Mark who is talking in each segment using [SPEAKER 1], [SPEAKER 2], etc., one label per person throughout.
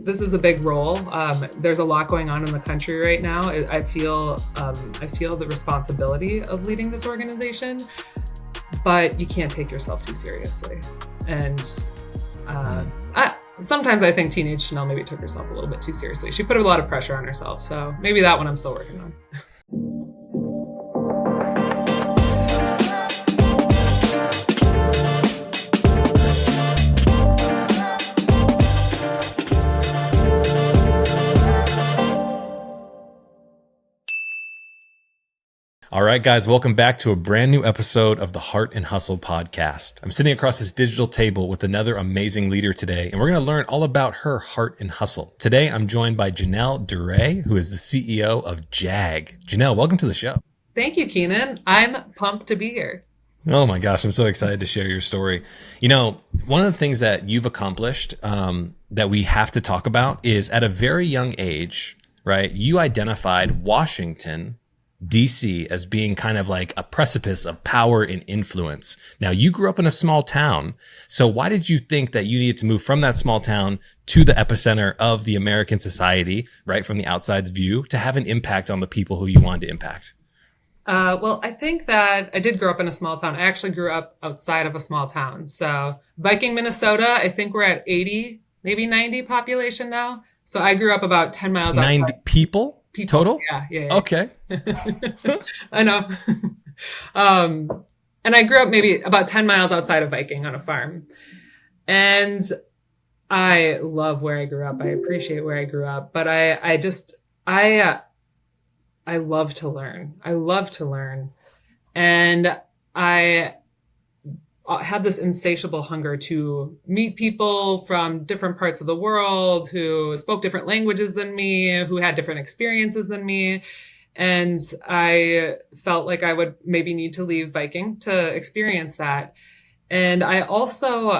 [SPEAKER 1] this is a big role. There's a lot going on in the country right now. I feel the responsibility of leading this organization, but you can't take yourself too seriously. And sometimes I think teenage Janelle maybe took herself a little bit too seriously. She put a lot of pressure on herself. So maybe that one I'm still working on.
[SPEAKER 2] All right, guys, welcome back to a brand new episode of the Hart and Hustle Podcast. I'm sitting across this digital table with another amazing leader today, and we're going to learn all about her heart and hustle. Today, I'm joined by Janelle Duray, who is the CEO of JAG. Janelle, welcome to the show.
[SPEAKER 1] Thank you, Keenan. I'm pumped to be here.
[SPEAKER 2] Oh my gosh, I'm so excited to share your story. You know, one of the things that you've accomplished that we have to talk about is at a very young age, right? You identified Washington, DC as being kind of like a precipice of power and influence. Now, you grew up in a small town. So why did you think that you needed to move from that small town to the epicenter of the American society, right, from the outside's view, to have an impact on the people who you wanted to impact?
[SPEAKER 1] Well, I think that I did grow up in a small town. I actually grew up outside of a small town. So Viking, Minnesota, I think we're at 80, maybe 90 population now. So I grew up about 10 miles outside.
[SPEAKER 2] 90 people total?
[SPEAKER 1] Yeah.
[SPEAKER 2] Okay.
[SPEAKER 1] I know. And I grew up maybe about 10 miles outside of Viking on a farm. And I love where I grew up. I appreciate where I grew up. But I love to learn. I love to learn. And I had this insatiable hunger to meet people from different parts of the world who spoke different languages than me, who had different experiences than me. And I felt like I would maybe need to leave Viking to experience that. And I also,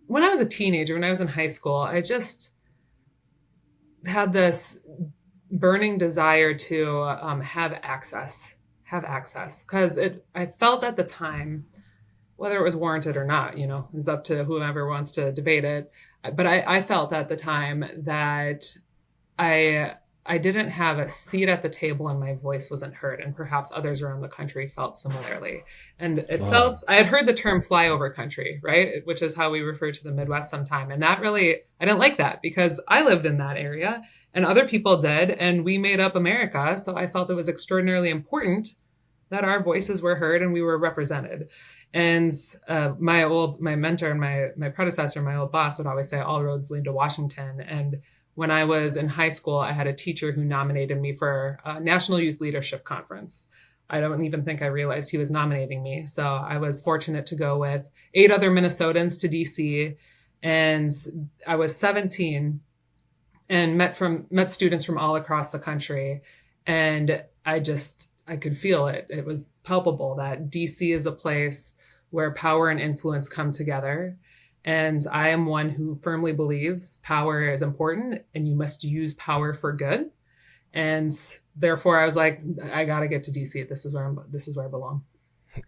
[SPEAKER 1] when I was a teenager, when I was in high school, I just had this burning desire to have access, because I felt at the time, whether it was warranted or not, it's up to whoever wants to debate it. But I felt at the time that I didn't have a seat at the table and my voice wasn't heard. And perhaps others around the country felt similarly. And I had heard the term flyover country, right? Which is how we refer to the Midwest sometime. And that really, I didn't like that because I lived in that area and other people did. And we made up America. So I felt it was extraordinarily important that our voices were heard and we were represented. And my mentor and my predecessor, my old boss would always say, all roads lead to Washington. And when I was in high school, I had a teacher who nominated me for a National Youth Leadership Conference. I don't even think I realized he was nominating me. So I was fortunate to go with 8 other Minnesotans to DC. And I was 17 and met students from all across the country. And I could feel it. It was palpable that DC is a place where power and influence come together. And I am one who firmly believes power is important and you must use power for good. And therefore I was like, I got to get to DC. This is where I belong.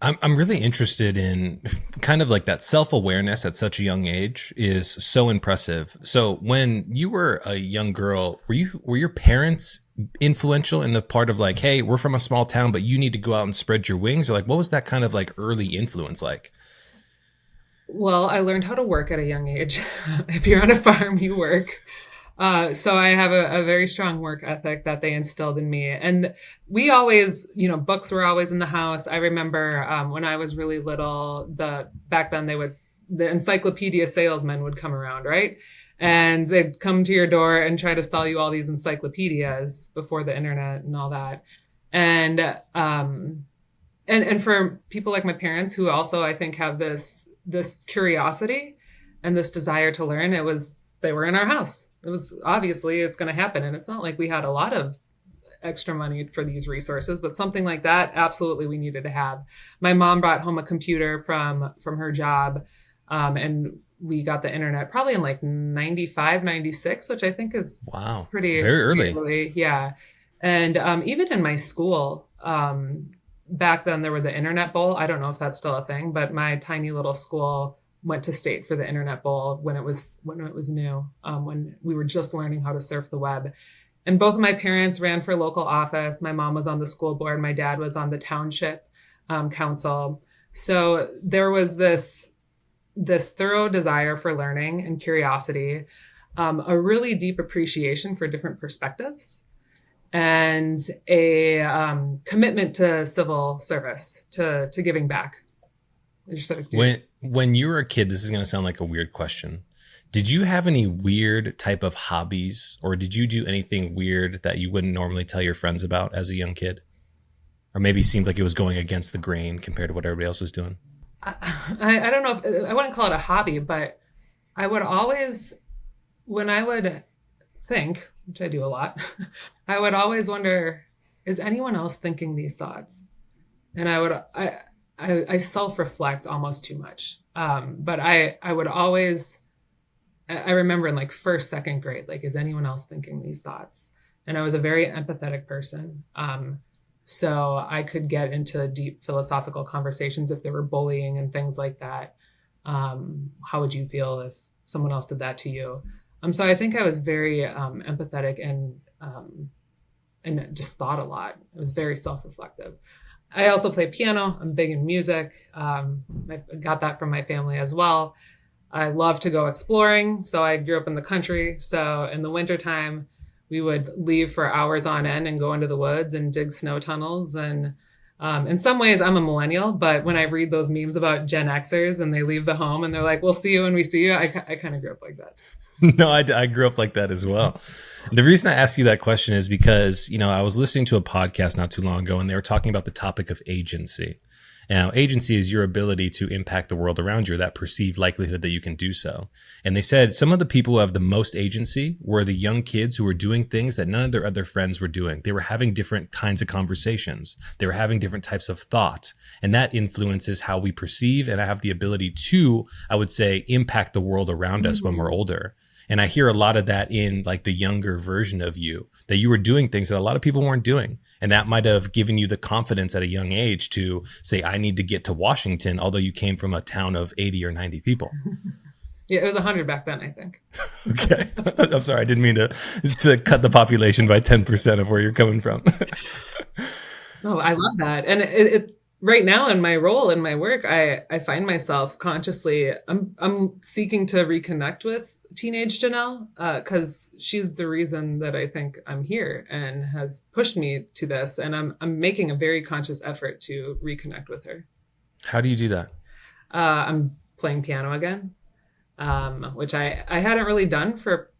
[SPEAKER 2] I'm really interested in kind of like that self-awareness at such a young age is so impressive. So when you were a young girl, were your parents influential in the part of like, hey, we're from a small town, but you need to go out and spread your wings? Or like, what was that kind of like early influence like?
[SPEAKER 1] Well, I learned how to work at a young age. If you're on a farm, you work. So I have a very strong work ethic that they instilled in me. And we always, books were always in the house. I remember when I was really little, back then the encyclopedia salesmen would come around, right? And they'd come to your door and try to sell you all these encyclopedias before the internet and all that. And for people like my parents who also, I think, have this curiosity and this desire to learn, they were in our house. It was obviously it's going to happen. And it's not like we had a lot of extra money for these resources, but something like that, absolutely we needed to have. My mom brought home a computer from her job. And we got the internet probably in like 95, 96, which I think is pretty
[SPEAKER 2] very early.
[SPEAKER 1] Yeah. And even in my school, back then there was an internet bowl. I don't know if that's still a thing, but my tiny little school went to state for the Internet Bowl when it was new, when we were just learning how to surf the web. And both of my parents ran for local office. My mom was on the school board. My dad was on the township council. So there was this thorough desire for learning and curiosity, a really deep appreciation for different perspectives, and a commitment to civil service, to giving back.
[SPEAKER 2] When you were a kid, this is going to sound like a weird question. Did you have any weird type of hobbies, or did you do anything weird that you wouldn't normally tell your friends about as a young kid? Or maybe seemed like it was going against the grain compared to what everybody else was doing?
[SPEAKER 1] I don't know if I wouldn't call it a hobby, but I would always, when I would think, which I do a lot, I would always wonder, is anyone else thinking these thoughts? And I self-reflect almost too much. But I would always, I remember in like first, second grade, like, is anyone else thinking these thoughts? And I was a very empathetic person. So I could get into deep philosophical conversations if there were bullying and things like that. How would you feel if someone else did that to you? So I think I was very empathetic and just thought a lot. I was very self-reflective. I also play piano. I'm big in music. I got that from my family as well. I love to go exploring. So I grew up in the country. So in the wintertime, we would leave for hours on end and go into the woods and dig snow tunnels. And in some ways, I'm a millennial, but when I read those memes about Gen Xers and they leave the home and they're like, we'll see you when we see you, I kind of grew up like that.
[SPEAKER 2] No, I grew up like that as well. The reason I ask you that question is because, I was listening to a podcast not too long ago, and they were talking about the topic of agency. Now, agency is your ability to impact the world around you, that perceived likelihood that you can do so. And they said some of the people who have the most agency were the young kids who were doing things that none of their other friends were doing. They were having different kinds of conversations. They were having different types of thought. And that influences how we perceive and have the ability to, I would say, impact the world around us when we're older. And I hear a lot of that in like the younger version of you, that you were doing things that a lot of people weren't doing. And that might have given you the confidence at a young age to say, I need to get to Washington, although you came from a town of 80 or 90 people.
[SPEAKER 1] Yeah, it was 100 back then, I think.
[SPEAKER 2] Okay. I'm sorry. I didn't mean to cut the population by 10% of where you're coming from.
[SPEAKER 1] Oh, I love that. And it right now in my role in my work, I find myself consciously, I'm seeking to reconnect with teenage Janelle, because she's the reason that I think I'm here and has pushed me to this. And I'm making a very conscious effort to reconnect with her. How
[SPEAKER 2] do you do that?
[SPEAKER 1] I'm playing piano again, which I hadn't really done for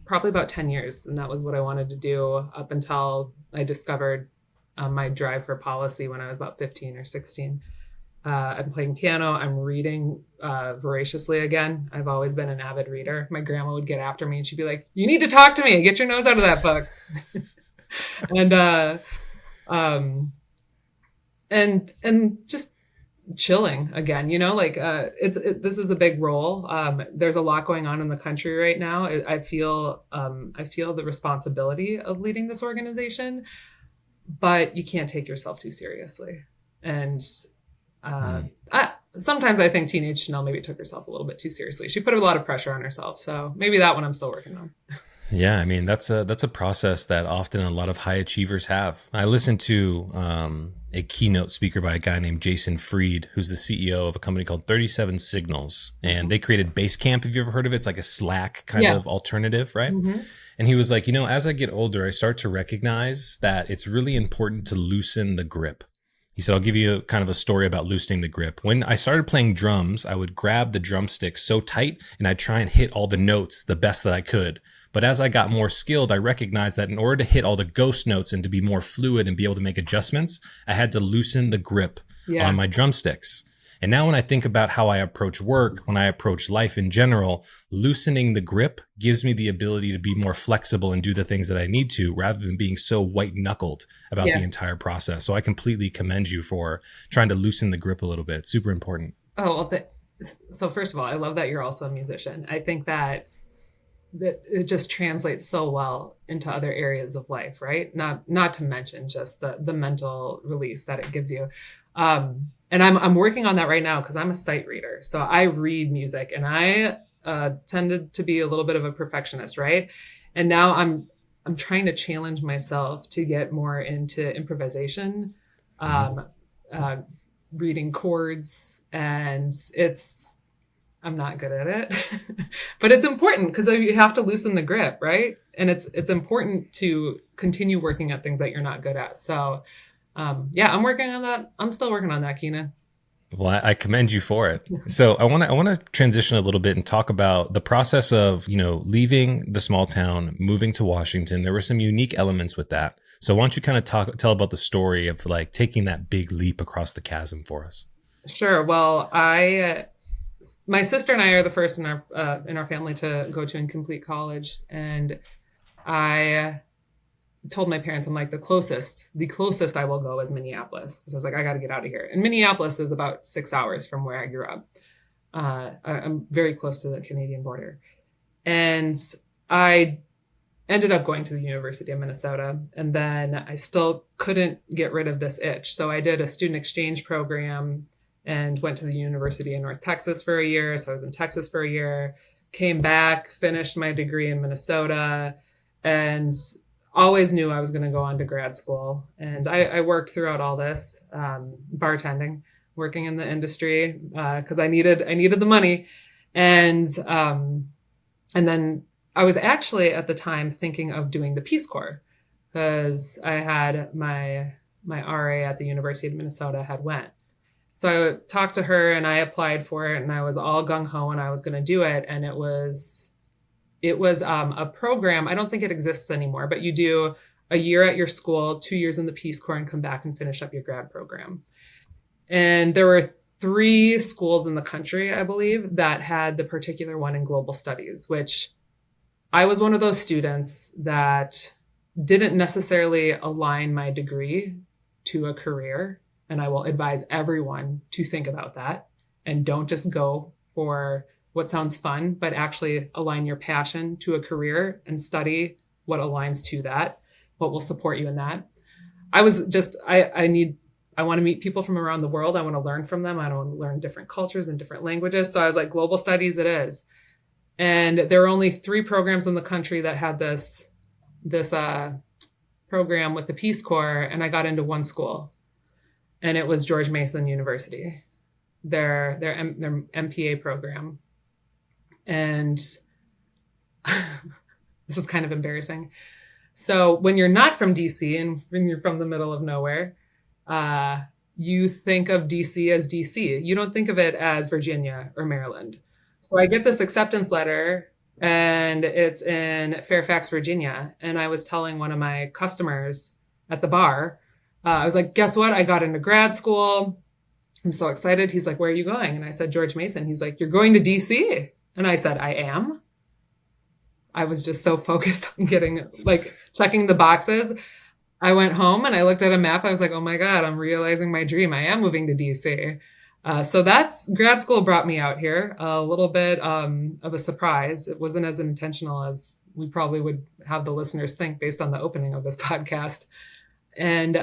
[SPEAKER 1] probably about 10 years. And that was what I wanted to do up until I discovered my drive for policy when I was about 15 or 16. I'm playing piano. I'm reading voraciously again. I've always been an avid reader. My grandma would get after me and she'd be like, you need to talk to me. Get your nose out of that book. and just chilling again, this is a big role. There's a lot going on in the country right now. I feel the responsibility of leading this organization, but you can't take yourself too seriously. And sometimes I think teenage Janelle maybe took herself a little bit too seriously. She put a lot of pressure on herself. So maybe that one I'm still working on.
[SPEAKER 2] Yeah, I mean, that's a process that often a lot of high achievers have. I listened to a keynote speaker by a guy named Jason Fried, who's the CEO of a company called 37 Signals. And they created Basecamp. Have you ever heard of it? It's like a Slack kind of alternative, right? Mm-hmm. And he was like, as I get older, I start to recognize that it's really important to loosen the grip. He said, I'll give you kind of a story about loosening the grip. When I started playing drums, I would grab the drumstick so tight and I'd try and hit all the notes the best that I could. But as I got more skilled, I recognized that in order to hit all the ghost notes and to be more fluid and be able to make adjustments, I had to loosen the grip on my drumsticks. And now when I think about how I approach work, when I approach life in general, loosening the grip gives me the ability to be more flexible and do the things that I need to, rather than being so white-knuckled about the entire process. So I completely commend you for trying to loosen the grip a little bit. Super important.
[SPEAKER 1] Oh, well, so first of all, I love that you're also a musician. I think that it just translates so well into other areas of life, right? Not to mention just the mental release that it gives you. And I'm working on that right now because I'm a sight reader. So I read music, and I tended to be a little bit of a perfectionist, right? And now I'm trying to challenge myself to get more into improvisation, uh, reading chords, and I'm not good at it, but it's important because you have to loosen the grip, right? And it's important to continue working at things that you're not good at. So, yeah, I'm working on that. I'm still working on that, Keenan.
[SPEAKER 2] Well, I commend you for it. So I want to transition a little bit and talk about the process of, leaving the small town, moving to Washington. There were some unique elements with that. So why don't you kind of tell about the story of like taking that big leap across the chasm for us?
[SPEAKER 1] Sure. Well, my sister and I are the first in our family to go to and complete college, and I told my parents, I'm like, the closest I will go is Minneapolis. So I was like, I got to get out of here. And Minneapolis is about 6 hours from where I grew up. I'm very close to the Canadian border. And I ended up going to the University of Minnesota. And then I still couldn't get rid of this itch. So I did a student exchange program and went to the University in North Texas for a year. So I was in Texas for a year, came back, finished my degree in Minnesota, and always knew I was going to go on to grad school. And I worked throughout all this, bartending, working in the industry, because I needed the money. And then I was actually at the time thinking of doing the Peace Corps, because I had my RA at the University of Minnesota had went. So I talked to her and I applied for it, and I was all gung ho and I was going to do it. And it was a program. I don't think it exists anymore, but you do a year at your school, 2 years in the Peace Corps, and come back and finish up your grad program. And there were 3 schools in the country, I believe, that had the particular one in global studies, which I was one of those students that didn't necessarily align my degree to a career. And I will advise everyone to think about that and don't just go for what sounds fun, but actually align your passion to a career and study what aligns to that, what will support you in that. I was just, I want to meet people from around the world. I want to learn from them. I want to learn different cultures and different languages. So I was like, global studies it is. And there were only 3 programs in the country that had this program with the Peace Corps. And I got into one school, and it was George Mason University, their MPA program. And this is kind of embarrassing. So when you're not from DC and when you're from the middle of nowhere, you think of DC as DC. You don't think of it as Virginia or Maryland. So I get this acceptance letter, and it's in Fairfax, Virginia. And I was telling one of my customers at the bar, I was like, guess what? I got into grad school. I'm so excited. He's like, where are you going? And I said, George Mason. He's like, you're going to DC? And I said, I am. I was just so focused on checking the boxes. I went home and I looked at a map. I was like, oh my God, I'm realizing my dream. I am moving to DC. So that's grad school brought me out here. A little bit of a surprise. It wasn't as intentional as we probably would have the listeners think based on the opening of this podcast. And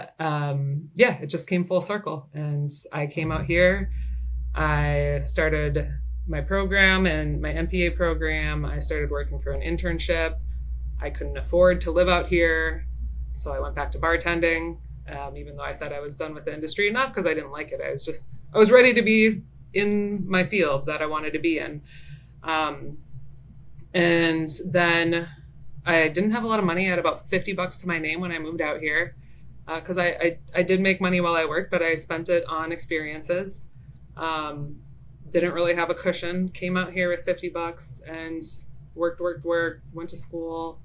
[SPEAKER 1] it just came full circle. And I came out here. I started my program and my MPA program. I started working for an internship. I couldn't afford to live out here, so I went back to bartending, even though I said I was done with the industry. Not because I didn't like it. I was ready to be in my field that I wanted to be in. And then I didn't have a lot of money. I had about $50 to my name when I moved out here, because I did make money while I worked, but I spent it on experiences. Didn't really have a cushion. Came out here with $50 and worked, went to school.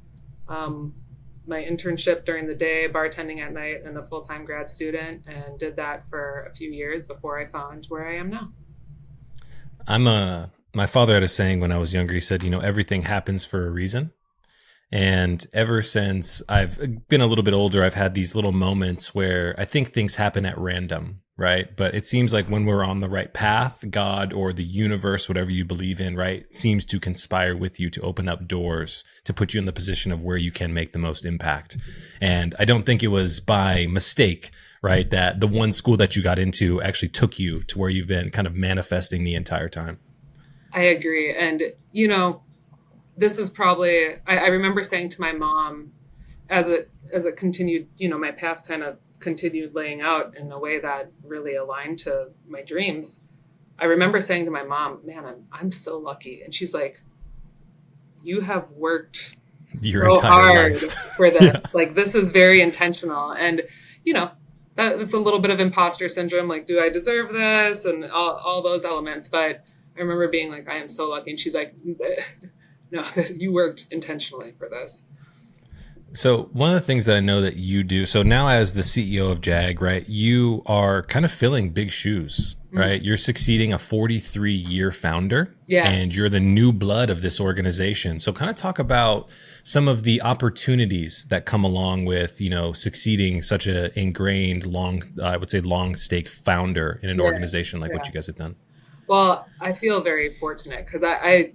[SPEAKER 1] My internship during the day, bartending at night, and a full-time grad student, and did that for a few years before I found where I am now.
[SPEAKER 2] My father had a saying when I was younger. He said, everything happens for a reason. And ever since I've been a little bit older, I've had these little moments where I think things happen at random, right? But it seems like when we're on the right path, God or the universe, whatever you believe in, right, seems to conspire with you to open up doors to put you in the position of where you can make the most impact. And I don't think it was by mistake, right, that the one school that you got into actually took you to where you've been kind of manifesting the entire time.
[SPEAKER 1] I agree. And, this is probably, I remember saying to my mom as it continued, my path kind of continued laying out in a way that really aligned to my dreams. I remember saying to my mom, man, I'm so lucky. And she's like, you have worked
[SPEAKER 2] Your
[SPEAKER 1] so
[SPEAKER 2] entire
[SPEAKER 1] hard
[SPEAKER 2] life.
[SPEAKER 1] for this.
[SPEAKER 2] Yeah.
[SPEAKER 1] Like, this is very intentional. And, that's a little bit of imposter syndrome. Like, do I deserve this? And all those elements. But I remember being like, I am so lucky. And she's like, no, you worked intentionally for this.
[SPEAKER 2] So one of the things that I know that you do, so now as the CEO of JAG, right, you are kind of filling big shoes, right? You're succeeding a 43-year founder, and you're the new blood of this organization. So kind of talk about some of the opportunities that come along with, succeeding such an ingrained, long stake founder in an organization like what you guys have done.
[SPEAKER 1] Well, I feel very fortunate because I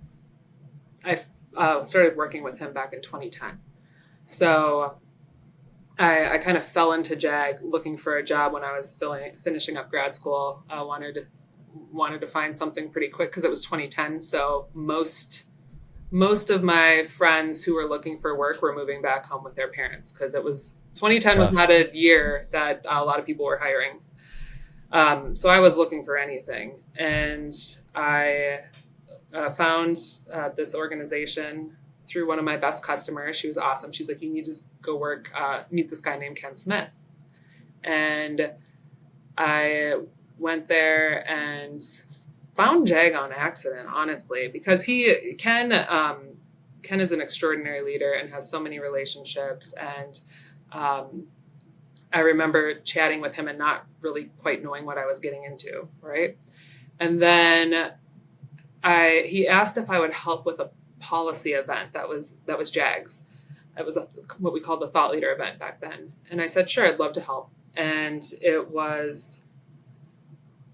[SPEAKER 1] started working with him back in 2010. So I kind of fell into JAG looking for a job when I was finishing up grad school. I wanted to find something pretty quick because it was 2010. So most of my friends who were looking for work were moving back home with their parents because it was 2010 was not a year that a lot of people were hiring. So I was looking for anything, and I found this organization through one of my best customers. She was awesome. She's like, you need to go meet this guy named Ken Smith. And I went there and found JAG on accident, honestly, because Ken is an extraordinary leader and has so many relationships. And I remember chatting with him and not really quite knowing what I was getting into, right? And then he asked if I would help with a policy event that was JAG's. It was what we called the thought leader event back then. And I said, sure, I'd love to help. And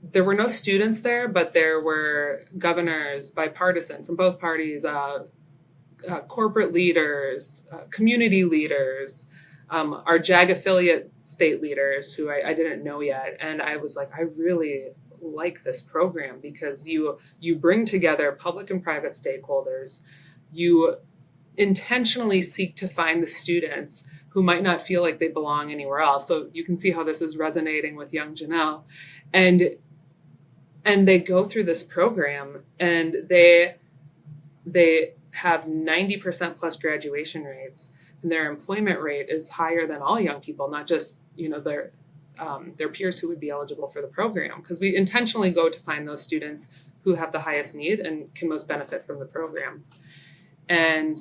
[SPEAKER 1] there were no students there, but there were governors, bipartisan, from both parties, corporate leaders, community leaders, our JAG affiliate state leaders who I didn't know yet. And I was like, I really like this program because you bring together public and private stakeholders. You intentionally seek to find the students who might not feel like they belong anywhere else. So you can see how this is resonating with young Janelle. And they go through this program and they have 90% plus graduation rates, and their employment rate is higher than all young people, not just, their peers who would be eligible for the program, because we intentionally go to find those students who have the highest need and can most benefit from the program. And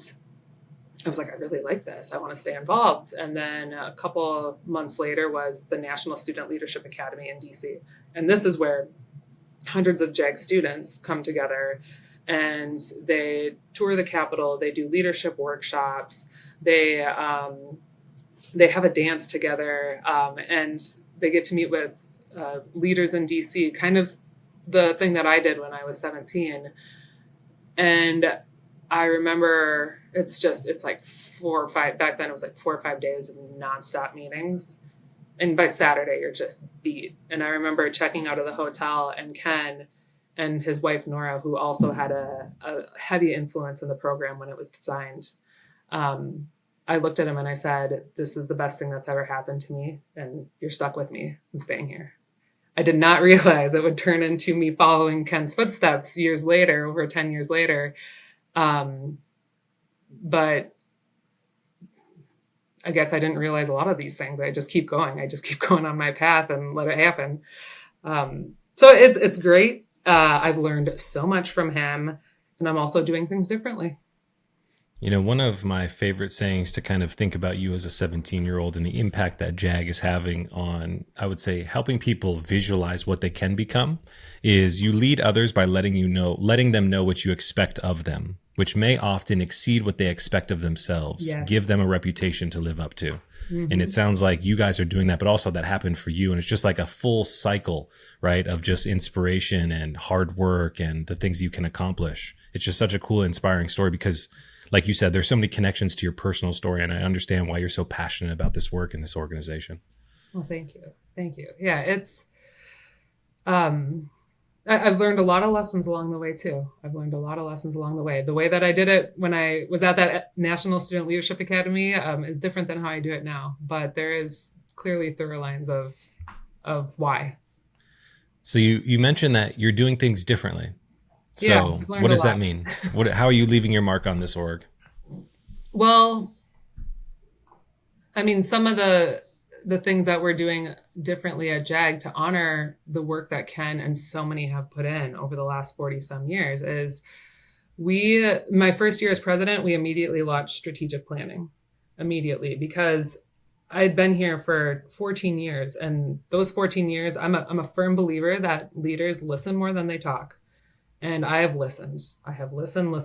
[SPEAKER 1] I was like, I really like this. I want to stay involved. And then a couple of months later was the National Student Leadership Academy in DC. And this is where hundreds of JAG students come together and they tour the Capitol. They do leadership workshops. They have a dance together, and they get to meet with leaders in DC, kind of the thing that I did when I was 17. And I remember it's like 4 or 5, back then it was like 4 or 5 days of nonstop meetings. And by Saturday, you're just beat. And I remember checking out of the hotel, and Ken and his wife, Nora, who also had a heavy influence in the program when it was designed. I looked at him and I said, this is the best thing that's ever happened to me. And you're stuck with me. I'm staying here. I did not realize it would turn into me following Ken's footsteps years later, over 10 years later. But I guess I didn't realize a lot of these things. I just keep going. I just keep going on my path and let it happen. So it's great. I've learned so much from him, and I'm also doing things differently.
[SPEAKER 2] One of my favorite sayings to kind of think about you as a 17-year-old and the impact that JAG is having on, I would say, helping people visualize what they can become is you lead others by letting them know what you expect of them, which may often exceed what they expect of themselves,
[SPEAKER 1] Yes.
[SPEAKER 2] give them a reputation to live up to.
[SPEAKER 1] Mm-hmm.
[SPEAKER 2] And it sounds like you guys are doing that, but also that happened for you. And it's just like a full cycle, right, of just inspiration and hard work and the things you can accomplish. It's just such a cool, inspiring story because, like you said, there's so many connections to your personal story. And I understand why you're so passionate about this work and this organization.
[SPEAKER 1] Well, thank you. Thank you. Yeah, it's, I've learned a lot of lessons along the way too. I've learned a lot of lessons along the way. The way that I did it when I was at that National Student Leadership Academy is different than how I do it now. But there is clearly through lines of why.
[SPEAKER 2] So you mentioned that you're doing things differently. So
[SPEAKER 1] Yeah, I've learned
[SPEAKER 2] what
[SPEAKER 1] a
[SPEAKER 2] does that
[SPEAKER 1] lot.
[SPEAKER 2] mean? How are you leaving your mark on this org?
[SPEAKER 1] Well, I mean, some of the things that we're doing differently at JAG to honor the work that Ken and so many have put in over the last 40 some years is my first year as president, we immediately launched strategic planning immediately because I'd been here for 14 years. And those 14 years, I'm a firm believer that leaders listen more than they talk. And I have listened. I have listened.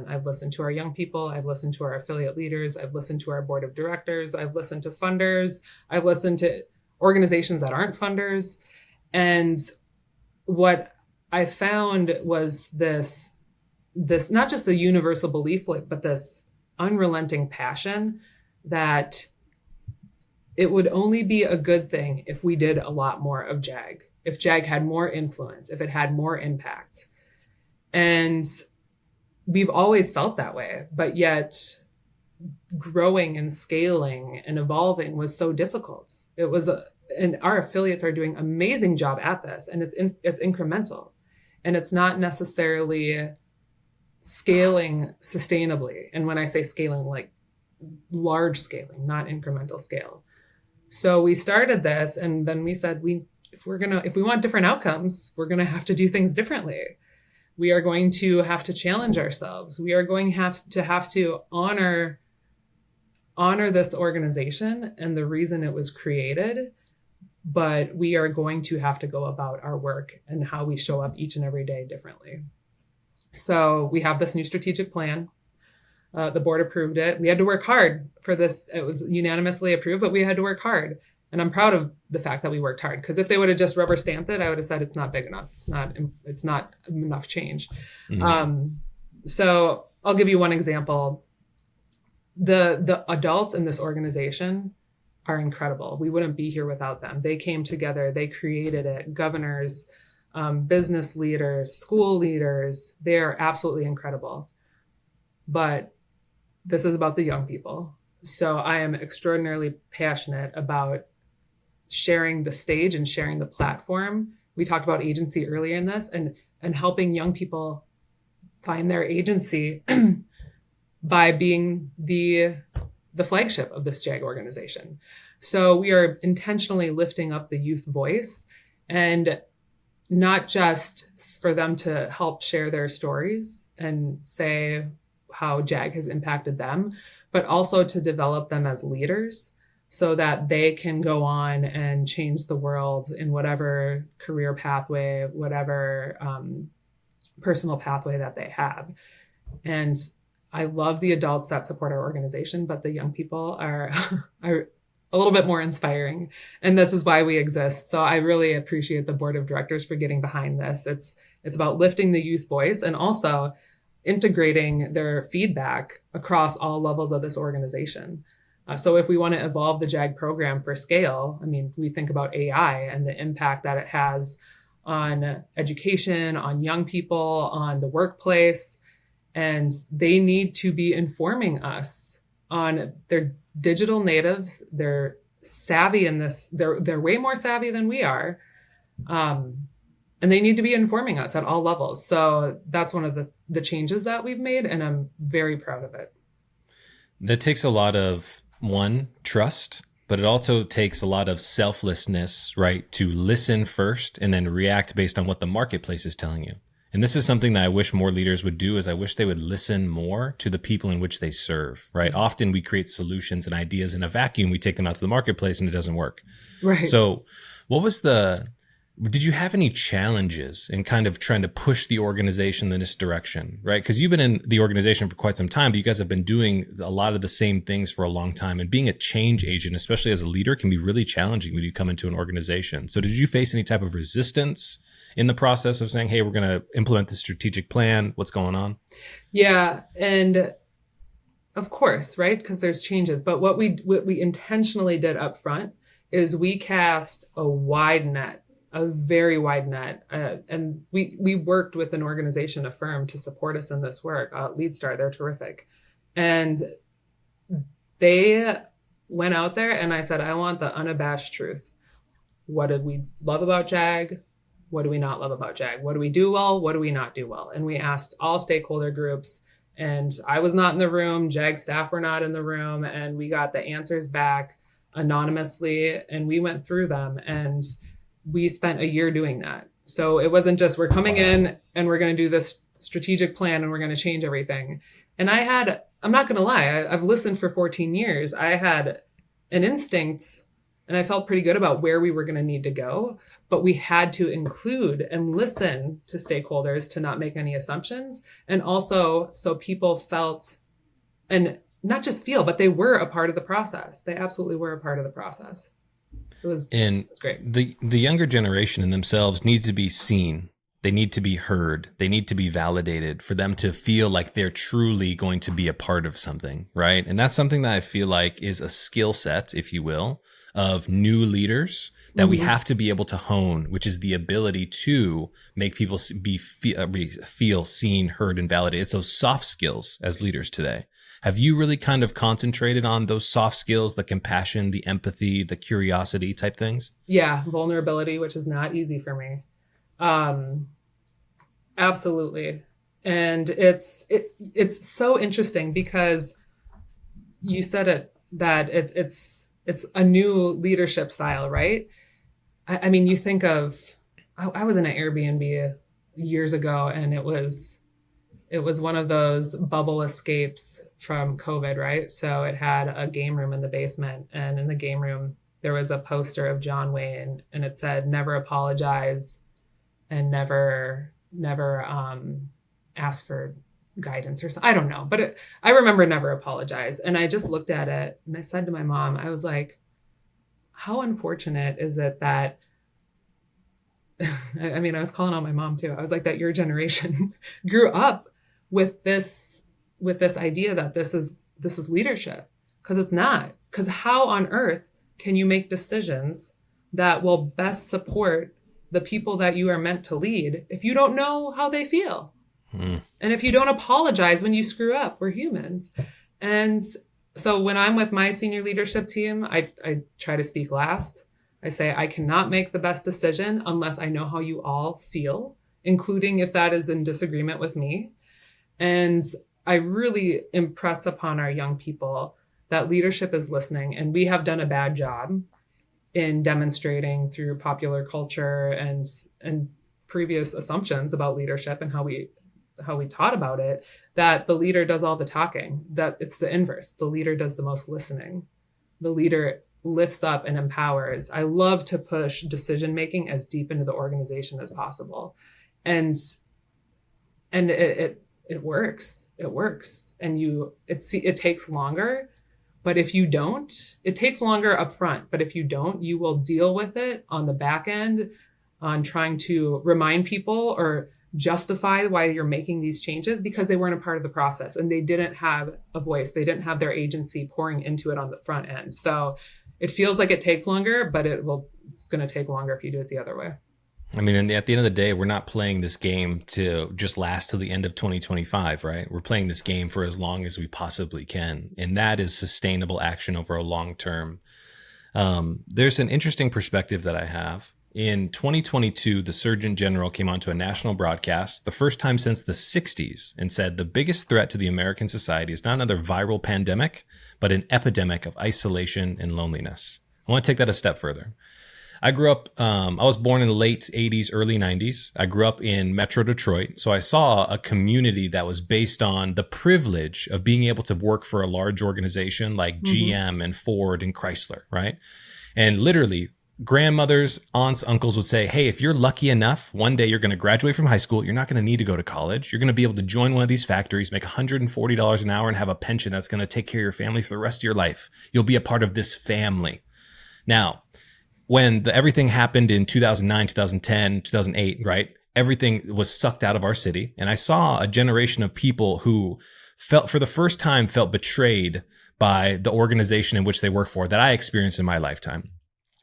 [SPEAKER 1] I've listened to our young people. I've listened to our affiliate leaders. I've listened to our board of directors. I've listened to funders. I've listened to organizations that aren't funders. And what I found was this not just a universal belief, but this unrelenting passion that it would only be a good thing if we did a lot more of JAG, if JAG had more influence, if it had more impact. And we've always felt that way, but yet growing and scaling and evolving was so difficult. And our affiliates are doing an amazing job at this, and it's incremental, and it's not necessarily scaling sustainably. And when I say scaling, like large scaling, not incremental scale. So we started this, and then we said, if we want different outcomes, we're gonna have to do things differently. We are going to have to challenge ourselves. We are going to have to honor this organization and the reason it was created, but we are going to have to go about our work and how we show up each and every day differently. So we have this new strategic plan. The board approved it. We had to work hard for this. It was unanimously approved, but we had to work hard. And I'm proud of the fact that we worked hard, because if they would have just rubber stamped it, I would have said it's not big enough. It's not enough change. Mm-hmm. So I'll give you one example. The adults in this organization are incredible. We wouldn't be here without them. They came together. They created it. Governors, business leaders, school leaders. They are absolutely incredible. But this is about the young people. So I am extraordinarily passionate about sharing the stage and sharing the platform. We talked about agency earlier in this, and helping young people find their agency by being the flagship of this JAG organization. So we are intentionally lifting up the youth voice, and not just for them to help share their stories and say how JAG has impacted them, but also to develop them as leaders so that they can go on and change the world in whatever career pathway, whatever personal pathway that they have. And I love the adults that support our organization, but the young people are a little bit more inspiring. And this is why we exist. So I really appreciate the board of directors for getting behind this. It's about lifting the youth voice and also integrating their feedback across all levels of this organization. So if we want to evolve the JAG program for scale, I mean, we think about AI and the impact that it has on education, on young people, on the workplace, and they need to be informing us on their digital natives. They're savvy in this. They're way more savvy than we are. And they need to be informing us at all levels. So that's one of the changes that we've made, and I'm very proud of it.
[SPEAKER 2] That takes a lot of, trust, but it also takes a lot of selflessness, right? To listen first and then react based on what the marketplace is telling you. And this is something that I wish more leaders would do, is I wish they would listen more to the people in which they serve, right? Often we create solutions and ideas in a vacuum. We take them out to the marketplace and it doesn't work.
[SPEAKER 1] Right.
[SPEAKER 2] So what was the did you have any challenges in kind of trying to push the organization in this direction, right? Because you've been in the organization for quite some time, but you guys have been doing a lot of the same things for a long time. And being a change agent, especially as a leader, can be really challenging when you come into an organization. So did you face any type of resistance in the process of saying, hey, we're going to implement this strategic plan? What's going on?
[SPEAKER 1] Yeah. And of course, right? Because there's changes. But what we intentionally did up front is we cast a wide net, a very wide net. And we worked with an organization, a firm, to support us in this work. LeadStar, they're terrific. And they went out there and I said, I want the unabashed truth. What did we love about JAG? What do we not love about JAG? What do we do well? What do we not do well? And we asked all stakeholder groups, and I was not in the room. JAG staff were not in the room. And we got the answers back anonymously, and we went through them, and we spent a year doing that. So it wasn't just we're coming in and we're going to do this strategic plan and we're going to change everything. And I'm not going to lie, I've listened for 14 years. I had an instinct and I felt pretty good about where we were going to need to go, but we had to include and listen to stakeholders to not make any assumptions. And also so people felt, and not just feel, but they were a part of the process. They absolutely were a part of the process. It was great.
[SPEAKER 2] The younger generation in themselves needs to be seen. They need to be heard. They need to be validated for them to feel like they're truly going to be a part of something, right? And that's something that I feel like is a skill set, if you will, of new leaders that we have to be able to hone, which is the ability to make people feel seen, heard, and validated. It's those soft skills as leaders today. Have you really kind of concentrated on those soft skills, the compassion, the empathy, the curiosity type things?
[SPEAKER 1] Yeah, vulnerability, which is not easy for me. Absolutely. And it's so interesting because you said it, that it's a new leadership style, right? I mean, you think of, I was in an Airbnb years ago, and it was one of those bubble escapes from COVID, right? So it had a game room in the basement, and in the game room, there was a poster of John Wayne, and it said, never apologize and never ask for guidance or something. I don't know, but I remember never apologize. And I just looked at it and I said to my mom, I was like, how unfortunate is it that, I mean, I was calling out my mom too. I was like, that your generation grew up with this idea that this is leadership, because it's not. Because how on earth can you make decisions that will best support the people that you are meant to lead if you don't know how they feel? And if you don't apologize when you screw up? We're humans. And so when I'm with my senior leadership team, I try to speak last. I say, I cannot make the best decision unless I know how you all feel, including if that is in disagreement with me. And I really impress upon our young people that leadership is listening. And we have done a bad job in demonstrating through popular culture and previous assumptions about leadership and how we taught about it, that the leader does all the talking, that it's the inverse. The leader does the most listening. The leader lifts up and empowers. I love to push decision-making as deep into the organization as possible. And it works. It works. And it takes longer, but if you don't, it takes longer up front, but if you don't, you will deal with it on the back end on trying to remind people or justify why you're making these changes, because they weren't a part of the process and they didn't have a voice. They didn't have their agency pouring into it on the front end. So it feels like it takes longer, but it's going to take longer if you do it the other way.
[SPEAKER 2] I mean, at the end of the day, we're not playing this game to just last till the end of 2025, right? We're playing this game for as long as we possibly can. And that is sustainable action over a long term. There's an interesting perspective that I have. In 2022, the Surgeon General came onto a national broadcast, the first time since the 60s, and said the biggest threat to the American society is not another viral pandemic, but an epidemic of isolation and loneliness. I want to take that a step further. I grew up, I was born in the late 80s, early 90s. I grew up in Metro Detroit. So I saw a community that was based on the privilege of being able to work for a large organization like GM and Ford and Chrysler, right? And literally, grandmothers, aunts, uncles would say, hey, if you're lucky enough, one day you're going to graduate from high school. You're not going to need to go to college. You're going to be able to join one of these factories, make $140 an hour and have a pension that's going to take care of your family for the rest of your life. You'll be a part of this family. Now, when everything happened in 2009, 2010, 2008, right? Everything was sucked out of our city. And I saw a generation of people who felt, for the first time, felt betrayed by the organization in which they work for that I experienced in my lifetime.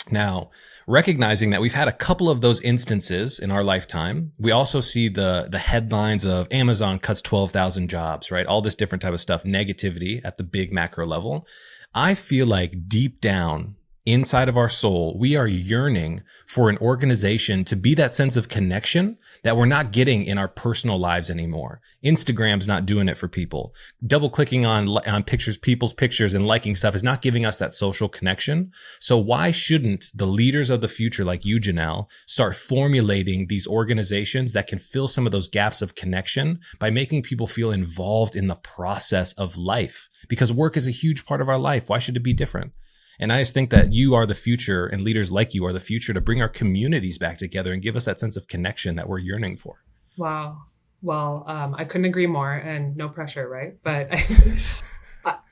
[SPEAKER 2] Now, recognizing that we've had a couple of those instances in our lifetime, we also see the headlines of Amazon cuts 12,000 jobs, right? All this different type of stuff, negativity at the big macro level. I feel like deep down inside of our soul, we are yearning for an organization to be that sense of connection that we're not getting in our personal lives anymore. Instagram's not doing it for people. Double clicking on pictures, people's pictures and liking stuff is not giving us that social connection. So why shouldn't the leaders of the future, like you, Janelle, start formulating these organizations that can fill some of those gaps of connection by making people feel involved in the process of life? Because work is a huge part of our life. Why should it be different? And I just think that you are the future, and leaders like you are the future, to bring our communities back together and give us that sense of connection that we're yearning for.
[SPEAKER 1] Wow. Well, I couldn't agree more, and no pressure, right? But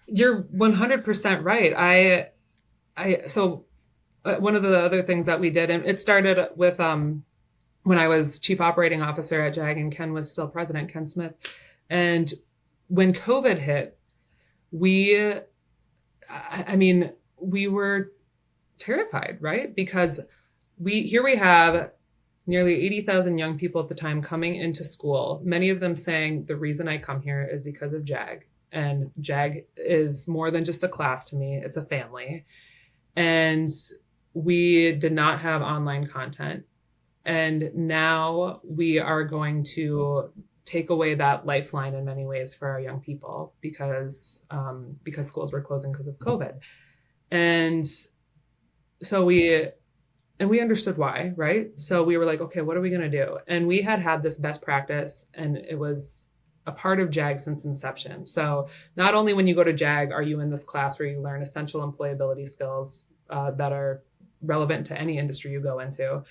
[SPEAKER 1] you're 100% right. So one of the other things that we did, and it started with when I was chief operating officer at JAG and Ken was still president, Ken Smith. And when COVID hit, we were terrified, right? Because we have nearly 80,000 young people at the time coming into school, many of them saying, the reason I come here is because of JAG. And JAG is more than just a class to me, it's a family. And we did not have online content. And now we are going to take away that lifeline in many ways for our young people because schools were closing because of COVID. And so we understood why, right? So we were like, okay, what are we going to do? And we had this best practice, and it was a part of JAG since inception. So not only when you go to JAG are you in this class where you learn essential employability skills that are relevant to any industry you go into,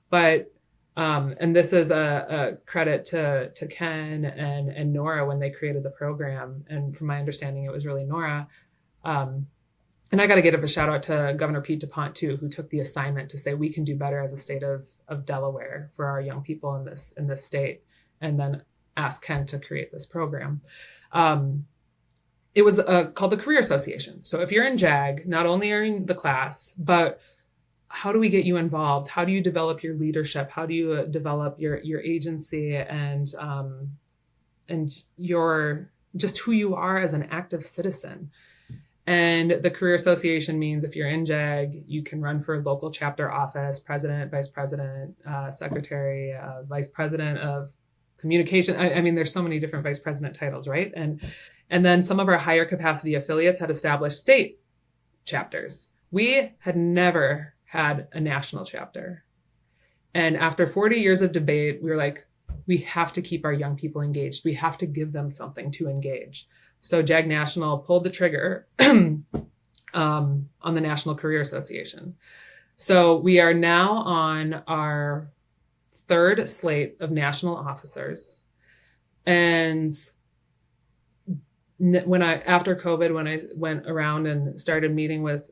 [SPEAKER 1] but and this is a credit to Ken and Nora when they created the program. And from my understanding, it was really Nora. And I got to give a shout out to Governor Pete DuPont too, who took the assignment to say we can do better as a state of Delaware for our young people in this state, and then ask Ken to create this program. It was called the Career Association. So if you're in JAG, not only are you in the class, but how do we get you involved? How do you develop your leadership? How do you develop your agency and your just who you are as an active citizen? And the Career Association means if you're in JAG, you can run for local chapter office, president, vice president, secretary, vice president of communication. I mean, there's so many different vice president titles, right? And then some of our higher capacity affiliates had established state chapters. We had never had a national chapter. And after 40 years of debate, we were like, we have to keep our young people engaged. We have to give them something to engage. So JAG National pulled the trigger on the National Career Association. So we are now on our third slate of national officers. And after COVID, when I went around and started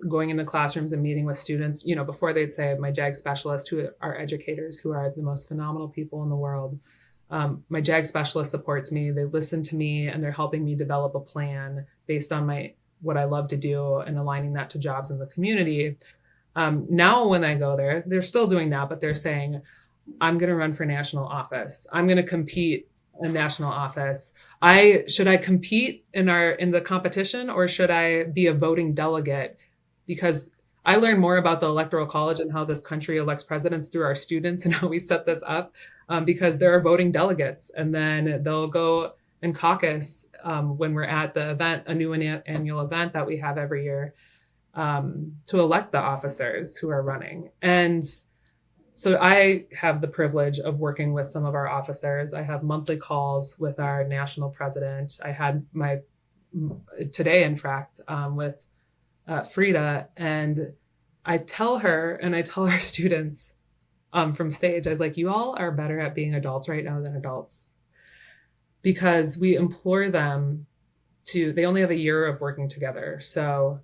[SPEAKER 1] going into classrooms and meeting with students, before they'd say my JAG specialist, who are educators, who are the most phenomenal people in the world. My JAG specialist supports me. They listen to me, and they're helping me develop a plan based on what I love to do and aligning that to jobs in the community. Now, when I go there, they're still doing that, but they're saying, I'm going to run for national office. I'm going to compete in national office. Should I compete in the competition, or should I be a voting delegate? Because I learn more about the Electoral College and how this country elects presidents through our students and how we set this up, because there are voting delegates, and then they'll go and caucus when we're at the event, a new annual event that we have every year, to elect the officers who are running. And so I have the privilege of working with some of our officers. I have monthly calls with our national president. I had today, in fact, with Frida, and I tell her and I tell our students from stage, I was like, you all are better at being adults right now than adults, because we implore them to, they only have a year of working together. So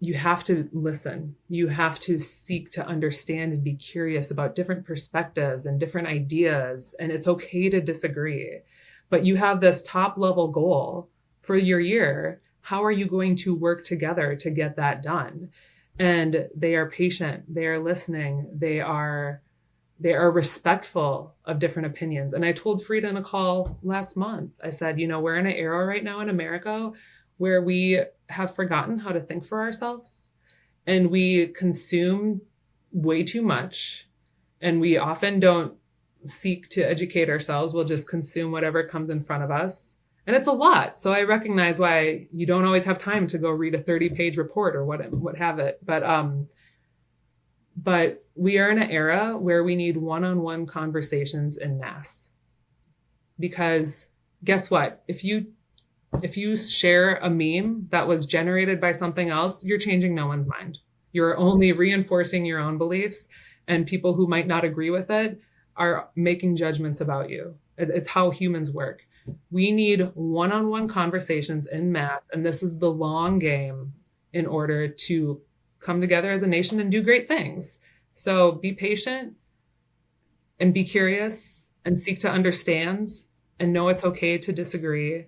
[SPEAKER 1] you have to listen. You have to seek to understand and be curious about different perspectives and different ideas. And it's okay to disagree, but you have this top level goal for your year. How are you going to work together to get that done? And they are patient. They are listening. They are respectful of different opinions. And I told Frida in a call last month, I said, we're in an era right now in America where we have forgotten how to think for ourselves, and we consume way too much, and we often don't seek to educate ourselves. We'll just consume whatever comes in front of us. And it's a lot. So I recognize why you don't always have time to go read a 30-page report or what have it. But we are in an era where we need one-on-one conversations en masse. Because guess what? If you share a meme that was generated by something else, you're changing no one's mind. You're only reinforcing your own beliefs, and people who might not agree with it are making judgments about you. It's how humans work. We need one-on-one conversations en masse, and this is the long game in order to come together as a nation and do great things. So be patient and be curious and seek to understand and know it's okay to disagree.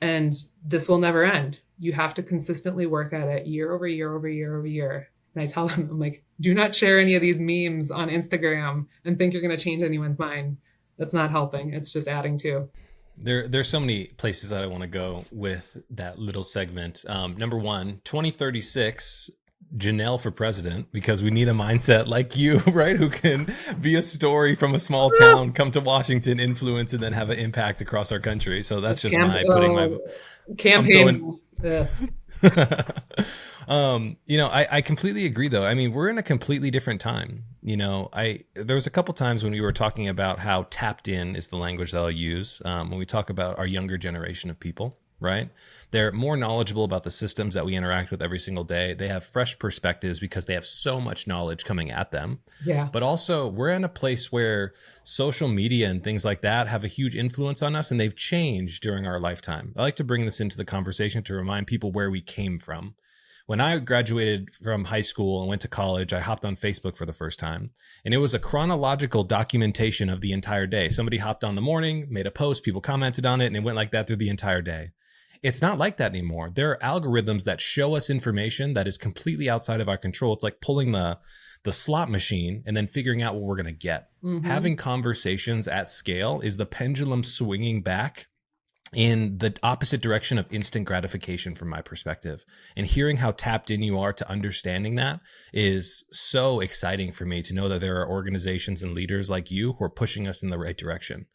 [SPEAKER 1] And this will never end. You have to consistently work at it year over year over year over year. And I tell them, I'm like, do not share any of these memes on Instagram and think you're going to change anyone's mind. That's not helping. It's just adding to.
[SPEAKER 2] There's so many places that I want to go with that little segment. Number one, 2036, Janelle for president, because we need a mindset like you, right? Who can be a story from a small town, come to Washington, influence, and then have an impact across our country. So that's just my putting my
[SPEAKER 1] campaign.
[SPEAKER 2] I completely agree though. I mean, we're in a completely different time. There was a couple times when we were talking about how tapped in is the language that I'll use when we talk about our younger generation of people, right? They're more knowledgeable about the systems that we interact with every single day. They have fresh perspectives because they have so much knowledge coming at them.
[SPEAKER 1] Yeah.
[SPEAKER 2] But also we're in a place where social media and things like that have a huge influence on us, and they've changed during our lifetime. I like to bring this into the conversation to remind people where we came from. When I graduated from high school and went to college, I hopped on Facebook for the first time, and it was a chronological documentation of the entire day. Somebody hopped on the morning, made a post, people commented on it, and it went like that through the entire day. It's not like that anymore. There are algorithms that show us information that is completely outside of our control. It's like pulling the slot machine and then figuring out what we're going to get. Mm-hmm. Having conversations at scale is the pendulum swinging back in the opposite direction of instant gratification from my perspective. And hearing how tapped in you are to understanding that is so exciting for me, to know that there are organizations and leaders like you who are pushing us in the right direction.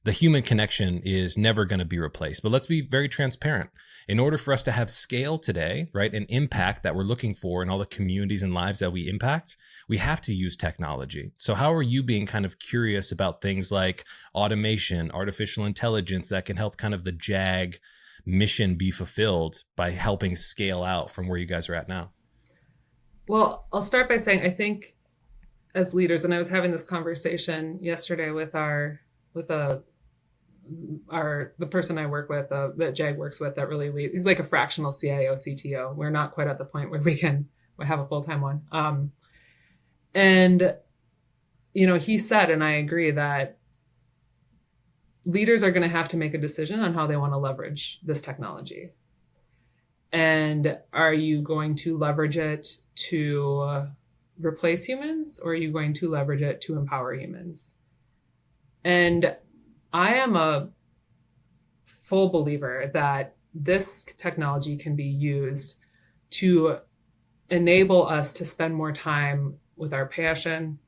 [SPEAKER 2] The human connection is never going to be replaced, but let's be very transparent. In order for us to have scale today, right, an impact that we're looking for in all the communities and lives that we impact, we have to use technology. So how are you being kind of curious about things like automation, artificial intelligence that can help kind of the JAG mission be fulfilled by helping scale out from where you guys are at now? Well, I'll start by saying, I think as leaders, and I was having this conversation yesterday with the person I work with, that Jag works with, that really leads. He's like a fractional CIO, CTO. We're not quite at the point where we can have a full-time one. And he said, and I agree, that leaders are going to have to make a decision on how they want to leverage this technology. And are you going to leverage it to replace humans, or are you going to leverage it to empower humans? And I am a full believer that this technology can be used to enable us to spend more time with our passion,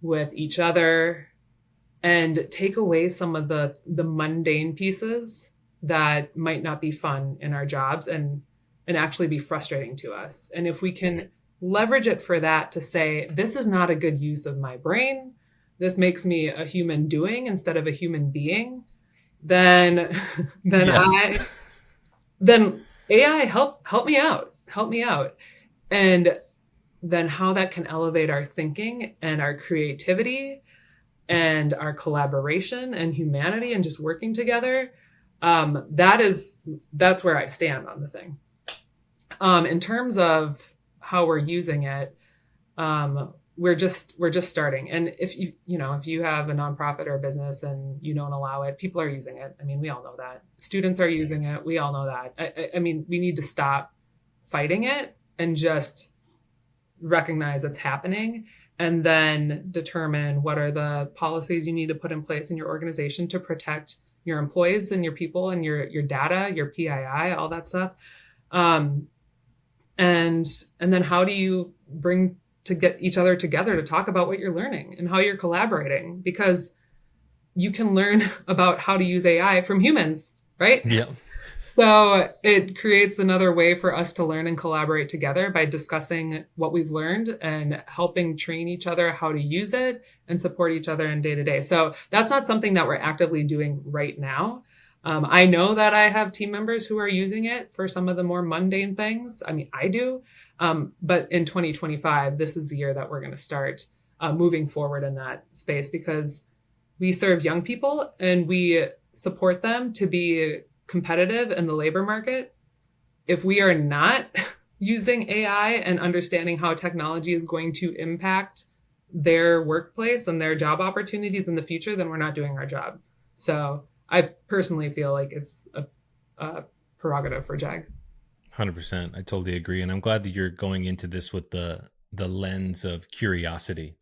[SPEAKER 2] with each other, and take away some of the mundane pieces that might not be fun in our jobs and actually be frustrating to us. And if we can leverage it for that, to say, this is not a good use of my brain, this makes me a human doing instead of a human being, then yes. then AI help me out. And
[SPEAKER 1] then how that can elevate our thinking and our creativity and our collaboration and humanity and just working together. That's where I stand on the thing. In terms of how we're using it, we're just starting. And if you have a nonprofit or a business and you don't allow it, people are using it. I mean, we all know that. Students are using it. We all know that. I mean, we need to stop fighting it and just recognize it's happening, and then determine what are the policies you need to put in place in your organization to protect your employees and your people and your data, your PII, all that stuff. And then how do you bring to get each other together to talk about what you're learning and how you're collaborating? Because you can learn about how to use AI from humans, right?
[SPEAKER 2] Yeah.
[SPEAKER 1] So it creates another way for us to learn and collaborate together by discussing what we've learned and helping train each other how to use it and support each other in day to day. So that's not something that we're actively doing right now. I know that I have team members who are using it for some of the more mundane things. I mean, I do. But in 2025, this is the year that we're going to start moving forward in that space, because we serve young people and we support them to be competitive in the labor market. If we are not using AI and understanding how technology is going to impact their workplace and their job opportunities in the future, then we're not doing our job. So I personally feel like it's a prerogative for JAG.
[SPEAKER 2] 100%. I totally agree. And I'm glad that you're going into this with the lens of curiosity,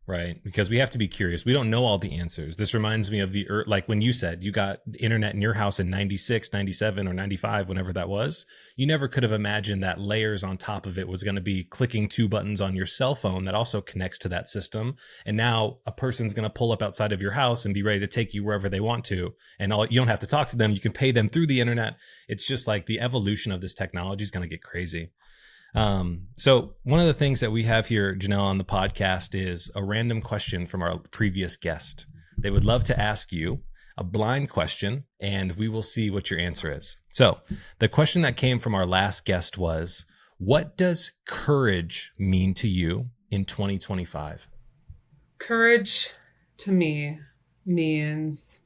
[SPEAKER 2] right? Because we have to be curious. We don't know all the answers. This reminds me of like when you said you got the internet in your house in 96, 97, or 95, whenever that was. You never could have imagined that layers on top of it was going to be clicking 2 buttons on your cell phone that also connects to that system. And now a person's going to pull up outside of your house and be ready to take you wherever they want to. And you don't have to talk to them. You can pay them through the internet. It's just like the evolution of this technology is going to get crazy. So one of the things that we have here, Janelle, on the podcast is a random question from our previous guest. They would love to ask you a blind question, and we will see what your answer is. So the question that came from our last guest was, what does courage mean to you in 2025?
[SPEAKER 1] Courage to me means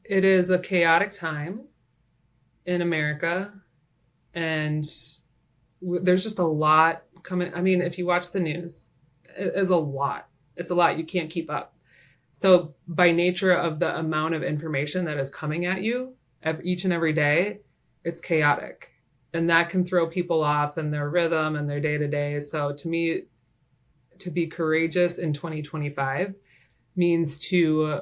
[SPEAKER 1] it is a chaotic time in America. And there's just a lot coming. I mean, if you watch the news, it is a lot. It's a lot. You can't keep up. So by nature of the amount of information that is coming at you each and every day, it's chaotic. And that can throw people off in their rhythm and their day to day. So to me, to be courageous in 2025 means to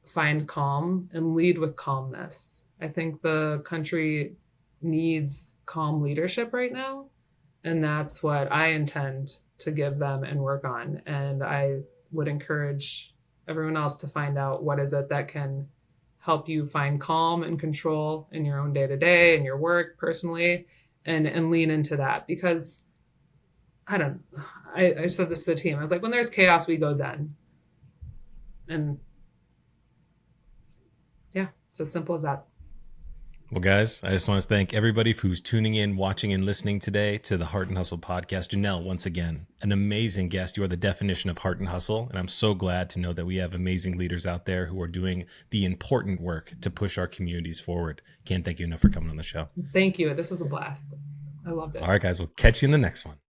[SPEAKER 1] find calm and lead with calmness. I think the country needs calm leadership right now. And that's what I intend to give them and work on. And I would encourage everyone else to find out what is it that can help you find calm and control in your own day to day, in your work personally, and lean into that. Because I said this to the team. I was like, when there's chaos, we go Zen. And yeah, it's as simple as that.
[SPEAKER 2] Well, guys, I just want to thank everybody who's tuning in, watching, and listening today to the Hart and Hustle podcast. Janelle, once again, an amazing guest. You are the definition of heart and hustle, and I'm so glad to know that we have amazing leaders out there who are doing the important work to push our communities forward. Can't thank you enough for coming on the show.
[SPEAKER 1] Thank you. This was a blast. I loved it.
[SPEAKER 2] All right, guys, we'll catch you in the next one.